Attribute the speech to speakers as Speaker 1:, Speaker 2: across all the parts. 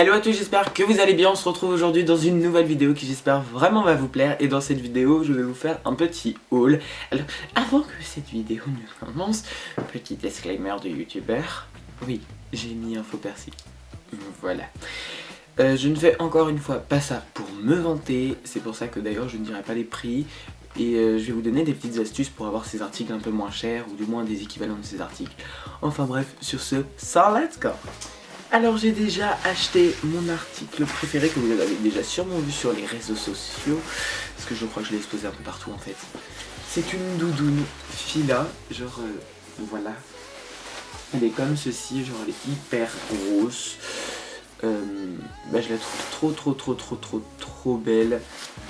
Speaker 1: Hello à tous, j'espère que vous allez bien. On se retrouve aujourd'hui dans une nouvelle vidéo qui j'espère vraiment va vous plaire. Et dans cette vidéo, je vais vous faire un petit haul. Alors, avant que cette vidéo ne commence, petit disclaimer de youtubeur. Oui, j'ai mis un faux persil. Voilà. Je ne fais encore une fois pas ça pour me vanter. C'est pour ça que d'ailleurs je ne dirai pas les prix. Et je vais vous donner des petites astuces pour avoir ces articles un peu moins chers, ou du moins des équivalents de ces articles. Enfin bref, sur ce, let's go! Alors j'ai déjà acheté mon article préféré que vous avez déjà sûrement vu sur les réseaux sociaux, parce que je crois que je l'ai exposé un peu partout en fait. C'est une doudoune Fila, genre voilà. Elle est comme ceci, genre elle est hyper grosse. Je la trouve trop belle.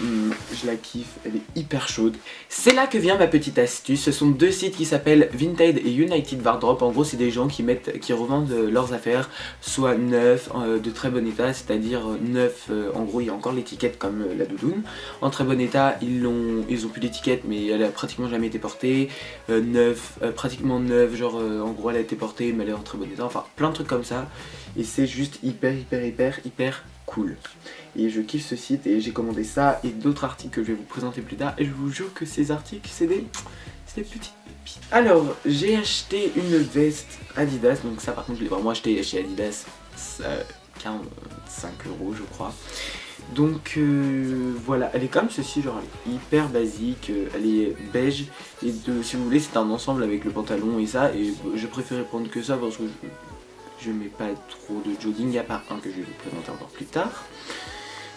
Speaker 1: Je la kiffe, elle est hyper chaude. C'est là que vient ma petite astuce. Ce sont deux sites qui s'appellent Vinted et United Wardrobe. En gros, c'est des gens qui revendent leurs affaires, soit neufs, de très bon état, c'est-à-dire neuf. En gros, il y a encore l'étiquette comme la doudoune. En très bon état, ils ont plus d'étiquette, mais elle a pratiquement jamais été portée. Pratiquement neuf, genre en gros, elle a été portée, mais elle est en très bon état. Enfin, plein de trucs comme ça. Et c'est juste hyper cool. Et je kiffe ce site et j'ai commandé ça et d'autres articles que je vais vous présenter plus tard. Et je vous jure que ces articles, c'est des petites pépites. Alors, j'ai acheté une veste Adidas. Donc ça par contre, je l'ai vraiment acheté chez Adidas. 45 € je crois. Donc voilà, elle est comme ceci, genre elle est hyper basique, elle est beige. Et si vous voulez, c'est un ensemble avec le pantalon et ça. Et je préférais prendre que ça parce que je mets pas trop de jogging, à part un que je vais vous présenter encore plus tard.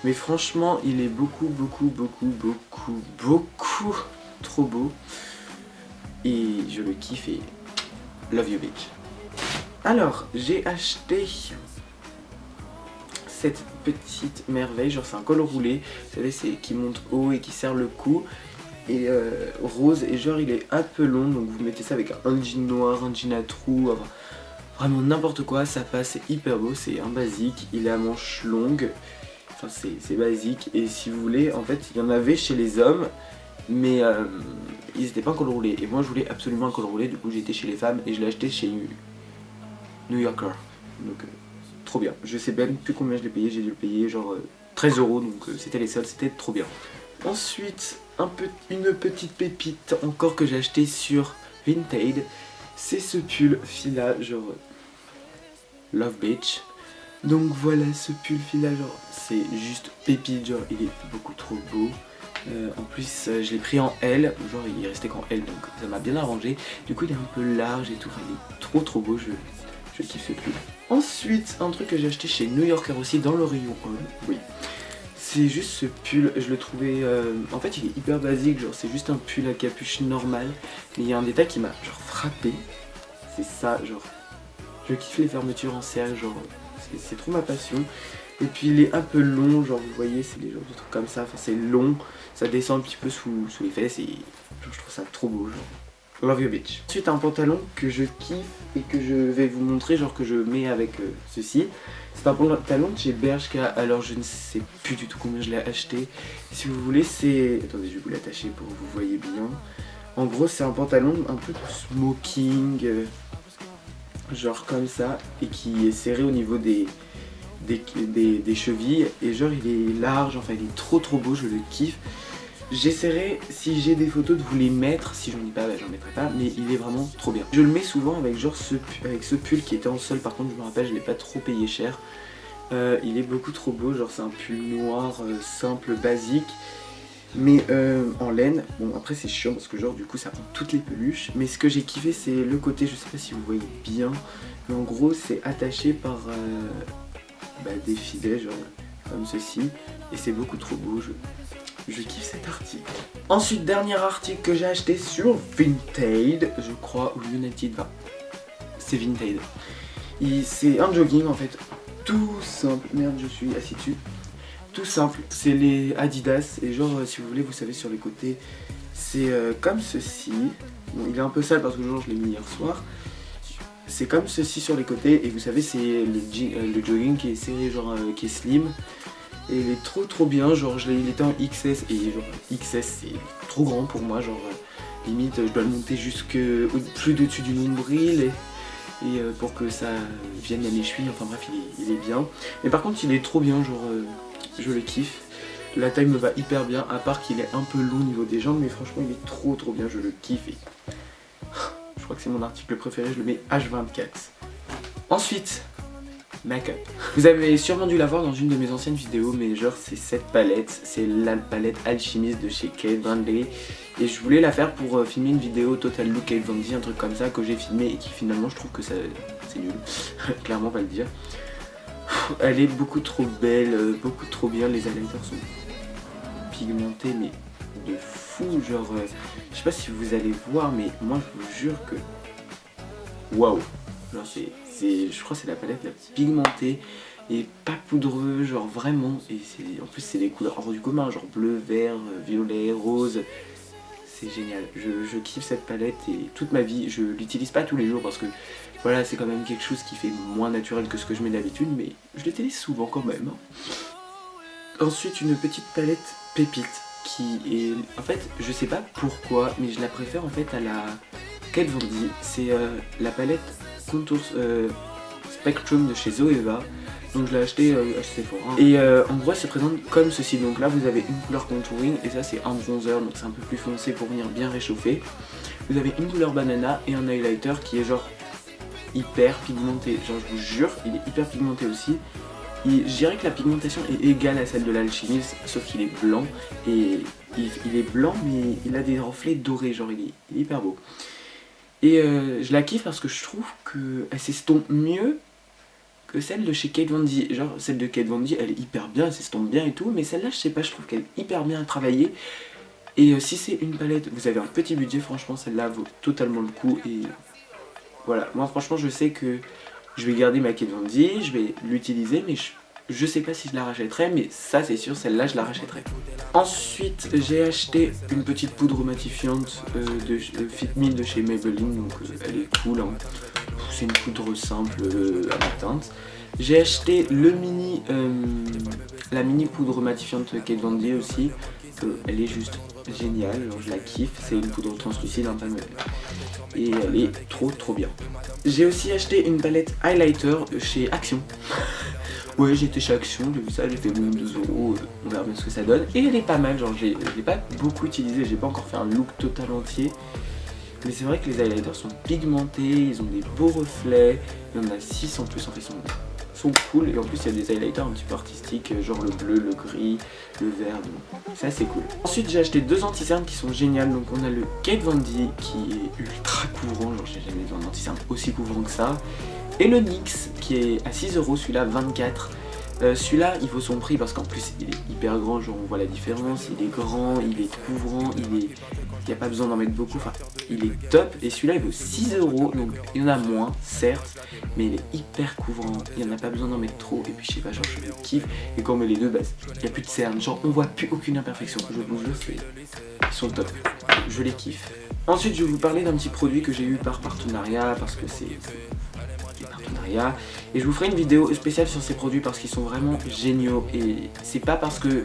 Speaker 1: Mais franchement, il est beaucoup trop beau. Et je le kiffe et love you bitch. Alors, j'ai acheté cette petite merveille, genre c'est un col roulé. Vous savez, c'est qui monte haut et qui serre le cou. Et rose, et genre il est un peu long, donc vous mettez ça avec un jean noir, un jean à trous, enfin, vraiment n'importe quoi, ça passe, c'est hyper beau, c'est un basique, il est à manches longues, enfin c'est basique, et si vous voulez, en fait il y en avait chez les hommes, mais ils n'étaient pas en col roulé, et moi je voulais absolument un col roulé, du coup j'ai été chez les femmes, et je l'ai acheté chez New Yorker, donc trop bien, je sais même plus combien je l'ai payé, j'ai dû le payer genre 13 €, donc c'était les soldes, c'était trop bien. Ensuite, une petite pépite encore que j'ai acheté sur Vinted, c'est ce pull Fila, genre Love Beach. Donc voilà, ce pull Fila, genre c'est juste pépite, genre il est beaucoup trop beau. En plus je l'ai pris en L, genre il est resté qu'en L, donc ça m'a bien arrangé. Du coup il est un peu large et tout, enfin, il est trop beau, je kiffe ce pull. Ensuite, un truc que j'ai acheté chez New Yorker aussi, dans le rayon Hall, oui. C'est juste ce pull, je le trouvais, en fait il est hyper basique, genre c'est juste un pull à capuche normal. Mais il y a un détail qui m'a genre frappé, c'est ça, genre je kiffe les fermetures en cercle, genre c'est trop ma passion. Et puis il est un peu long, genre vous voyez, c'est des genres de trucs comme ça, enfin c'est long, ça descend un petit peu sous les fesses et genre, je trouve ça trop beau, genre. Love you bitch. Ensuite un pantalon que je kiffe et que je vais vous montrer, genre que je mets avec ceci. C'est un pantalon de chez Bershka, alors je ne sais plus du tout combien je l'ai acheté. Si vous voulez, c'est... Attendez, je vais vous l'attacher pour que vous voyez bien. En gros, c'est un pantalon un peu smoking, genre comme ça, et qui est serré au niveau des chevilles. Et genre, il est large, enfin, il est trop beau, je le kiffe. J'essaierai, si j'ai des photos, de vous les mettre. Si j'en ai pas, j'en mettrai pas, mais il est vraiment trop bien. Je le mets souvent avec genre avec ce pull qui était en sol. Par contre, je me rappelle, je l'ai pas trop payé cher. Il est beaucoup trop beau, genre c'est un pull noir simple, basique, mais en laine. Bon, après c'est chiant parce que genre du coup ça prend toutes les peluches. Mais ce que j'ai kiffé, c'est le côté, je sais pas si vous voyez bien, mais en gros c'est attaché par des filets, genre comme ceci, et c'est beaucoup trop beau. Je kiffe cet article. Ensuite, dernier article que j'ai acheté sur Vinted, je crois, ou United, c'est Vinted. C'est un jogging en fait, tout simple. Merde, je suis assis dessus. Tout simple, c'est les Adidas. Et genre, si vous voulez, vous savez, sur les côtés, c'est comme ceci. Bon, il est un peu sale parce que genre, je l'ai mis hier soir. C'est comme ceci sur les côtés. Et vous savez, c'est le jogging qui est serré, genre qui est slim. Et il est trop bien, genre il était en XS et genre XS c'est trop grand pour moi, genre limite je dois le monter jusque plus dessus du nombril et pour que ça vienne à mes chevilles, enfin bref il est bien. Mais par contre il est trop bien, genre je le kiffe. La taille me va hyper bien, à part qu'il est un peu long au niveau des jambes, mais franchement il est trop bien, je le kiffe. Et... je crois que c'est mon article préféré, je le mets H24. Ensuite, make-up. Vous avez sûrement dû la voir dans une de mes anciennes vidéos, mais genre c'est cette palette, c'est la palette Alchemist de chez Kate Von D. Et je voulais la faire pour filmer une vidéo Total Look Kate Von D, un truc comme ça que j'ai filmé et qui finalement je trouve que c'est nul, clairement on va le dire. Elle est beaucoup trop belle, beaucoup trop bien, les highlighters sont pigmentés mais de fou, genre je sais pas si vous allez voir mais moi je vous jure que waouh, genre je crois que c'est la palette la plus pigmentée et pas poudreux, genre vraiment, et en plus c'est des couleurs hors du commun, genre bleu, vert, violet, rose. C'est génial, je kiffe cette palette et toute ma vie, je l'utilise pas tous les jours parce que voilà, c'est quand même quelque chose qui fait moins naturel que ce que je mets d'habitude, mais je l'utilise souvent quand même. Ensuite une petite palette pépite qui est, en fait je sais pas pourquoi, mais je la préfère en fait à la Kate Von D. C'est la palette Contour Spectrum de chez Zoeva. Donc je l'ai acheté à Sephora. Et en gros elle se présente comme ceci. Donc là vous avez une couleur contouring et ça c'est un bronzer, donc c'est un peu plus foncé pour venir bien réchauffer. Vous avez une couleur banana et un highlighter qui est genre hyper pigmenté. Genre je vous jure, il est hyper pigmenté aussi. Et je dirais que la pigmentation est égale à celle de l'Alchemist, sauf qu'il est blanc. Et il est blanc mais il a des reflets dorés, genre il est hyper beau. Et je la kiffe parce que je trouve qu'elle s'estompe mieux que celle de chez Kate Von D. Genre celle de Kate Von D elle est hyper bien, elle s'estompe bien et tout, mais celle-là je sais pas, je trouve qu'elle est hyper bien travaillée. Et si c'est une palette, vous avez un petit budget, franchement celle-là vaut totalement le coup. Et voilà, moi franchement je sais que je vais garder ma Kate Von D, je vais l'utiliser, mais je sais pas si je la rachèterai, mais ça c'est sûr, celle-là je la rachèterai. Ensuite j'ai acheté une petite poudre matifiante de Fit Me de chez Maybelline, donc elle est cool, hein. C'est une poudre simple à ma teinte. J'ai acheté la mini poudre matifiante Kate Von D aussi, elle est juste géniale, genre je la kiffe, c'est une poudre translucide hein, et elle est trop bien. J'ai aussi acheté une palette highlighter chez Action. Ouais, j'étais chez Action, j'ai vu ça, j'ai fait bon 2 €, on verra bien ce que ça donne. Et elle est pas mal, genre je l'ai pas beaucoup utilisée, j'ai pas encore fait un look total entier. Mais c'est vrai que les highlighters sont pigmentés, ils ont des beaux reflets, il y en a 6 en plus, en fait ils sont cool. Et en plus il y a des highlighters un petit peu artistiques, genre le bleu, le gris, le vert, donc c'est assez cool. Ensuite j'ai acheté 2 anti-cernes qui sont géniales, donc on a le Kate Von D qui est ultra couvrant, genre j'ai jamais vu un anti-cerne aussi couvrant que ça. Et le NYX qui est à 6 €, celui-là 24. Celui-là il vaut son prix parce qu'en plus il est hyper grand, genre on voit la différence, il est grand, il est couvrant, il n'y a pas besoin d'en mettre beaucoup, enfin il est top. Et celui-là il vaut 6 €, donc il y en a moins certes, mais il est hyper couvrant, il n'y en a pas besoin d'en mettre trop. Et puis je sais pas, genre je le kiffe, et quand on met les deux, bah, il n'y a plus de cernes, genre on voit plus aucune imperfection, je vous jure, ils sont top, je les kiffe. Ensuite je vais vous parler d'un petit produit que j'ai eu par partenariat, parce que c'est partenariat, et je vous ferai une vidéo spéciale sur ces produits parce qu'ils sont vraiment géniaux. Et c'est pas parce que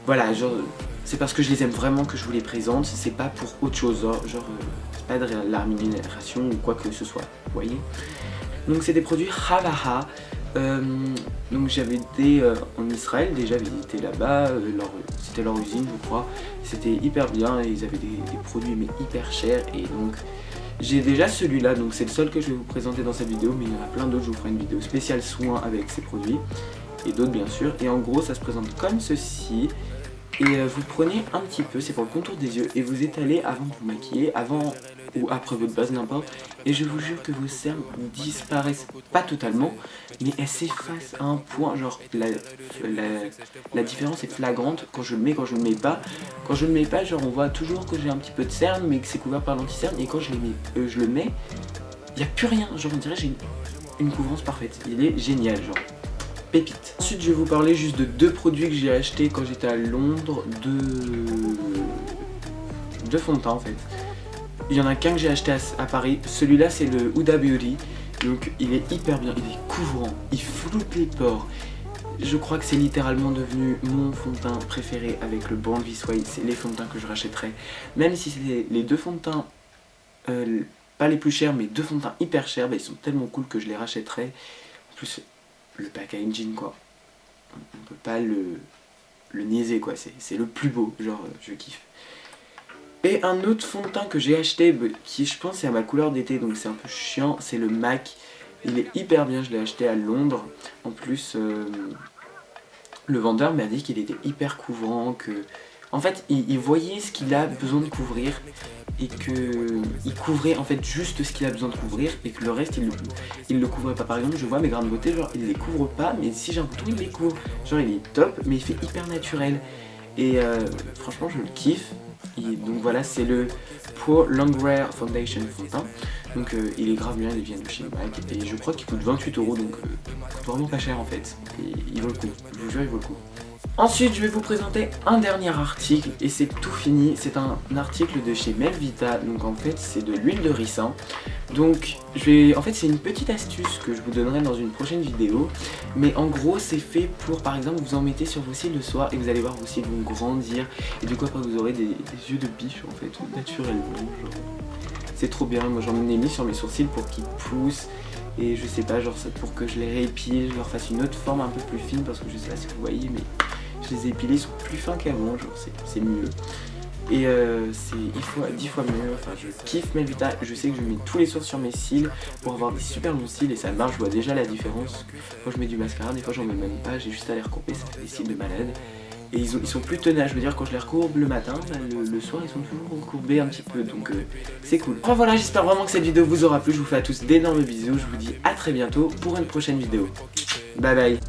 Speaker 1: voilà, genre c'est parce que je les aime vraiment que je vous les présente, c'est pas pour autre chose, genre c'est pas de la rémunération ou quoi que ce soit, vous voyez. Donc c'est des produits Havaha. Donc j'avais été en Israël, déjà visité là-bas, c'était leur usine je crois, c'était hyper bien et ils avaient des produits mais hyper chers. Et donc j'ai déjà celui-là, donc c'est le seul que je vais vous présenter dans cette vidéo, mais il y en a plein d'autres, je vous ferai une vidéo spéciale soin avec ces produits, et d'autres bien sûr. Et en gros ça se présente comme ceci, et vous prenez un petit peu, c'est pour le contour des yeux, et vous étalez avant de vous maquiller, avant ou après votre base, n'importe, et je vous jure que vos cernes disparaissent, pas totalement, mais elles s'effacent à un point, genre la différence est flagrante quand je le mets, quand je le mets pas. Quand je le mets pas, genre on voit toujours que j'ai un petit peu de cernes, mais que c'est couvert par l'anti-cerne, et quand je le mets, il n'y a plus rien, genre on dirait j'ai une couvrance parfaite, il est génial, genre pépite. Ensuite je vais vous parler juste de 2 produits que j'ai achetés quand j'étais à Londres, de fond de teint en fait. Il y en a qu'un que j'ai acheté à Paris, celui-là c'est le Huda Beauty, donc il est hyper bien, il est couvrant, il floute les pores. Je crois que c'est littéralement devenu mon fond de teint préféré avec le Born This Way, c'est les fonds de teint que je rachèterai. Même si c'est les 2 fonds de teint pas les plus chers mais 2 fonds de teint hyper chers, bah, ils sont tellement cool que je les rachèterai. En plus le packaging quoi, on peut pas le niaiser quoi, c'est le plus beau, genre je kiffe. Et un autre fond de teint que j'ai acheté, qui je pense est à ma couleur d'été, donc c'est un peu chiant, c'est le MAC. Il est hyper bien, je l'ai acheté à Londres. En plus, le vendeur m'a dit qu'il était hyper couvrant, que... En fait, il voyait ce qu'il a besoin de couvrir, et qu'il couvrait en fait juste ce qu'il a besoin de couvrir, et que le reste, il le couvrait pas. Par exemple, je vois mes grains de beauté, genre, il les couvre pas, mais si j'ai un bouton, il les couvre. Genre, il est top, mais il fait hyper naturel. Et franchement, je le kiffe. Et donc voilà, c'est le Pro Longwear Foundation fond de teint. Donc il est grave bien, il vient de chez MAC et je crois qu'il coûte 28 €, donc il coûte vraiment pas cher en fait. Et il vaut le coup, je vous jure, il vaut le coup. Ensuite, je vais vous présenter un dernier article et c'est tout fini. C'est un article de chez Melvita, donc en fait c'est de l'huile de ricin. Donc en fait c'est une petite astuce que je vous donnerai dans une prochaine vidéo. Mais en gros c'est fait pour, par exemple, vous en mettez sur vos cils le soir et vous allez voir vos cils vont grandir. Et du coup après vous aurez des yeux de biche en fait, naturellement. C'est trop bien, moi j'en ai mis sur mes sourcils pour qu'ils poussent. Et je sais pas, genre ça pour que je les réépile, je leur fasse une autre forme un peu plus fine. Parce que je sais pas si vous voyez mais je les ai épilés, ils sont plus fins qu'avant, genre c'est mieux. Et c'est 10 fois mieux, enfin je kiffe Melvita, je sais que je mets tous les soirs sur mes cils pour avoir des super longs cils et ça marche, je vois déjà la différence. Quand je mets du mascara, des fois j'en mets même pas, j'ai juste à les recouper, ça fait des cils de malade. Et ils sont plus tenaces, je veux dire quand je les recourbe le matin, bah, le soir ils sont toujours recourbés un petit peu, donc c'est cool. Enfin voilà, j'espère vraiment que cette vidéo vous aura plu, je vous fais à tous d'énormes bisous, je vous dis à très bientôt pour une prochaine vidéo. Bye bye.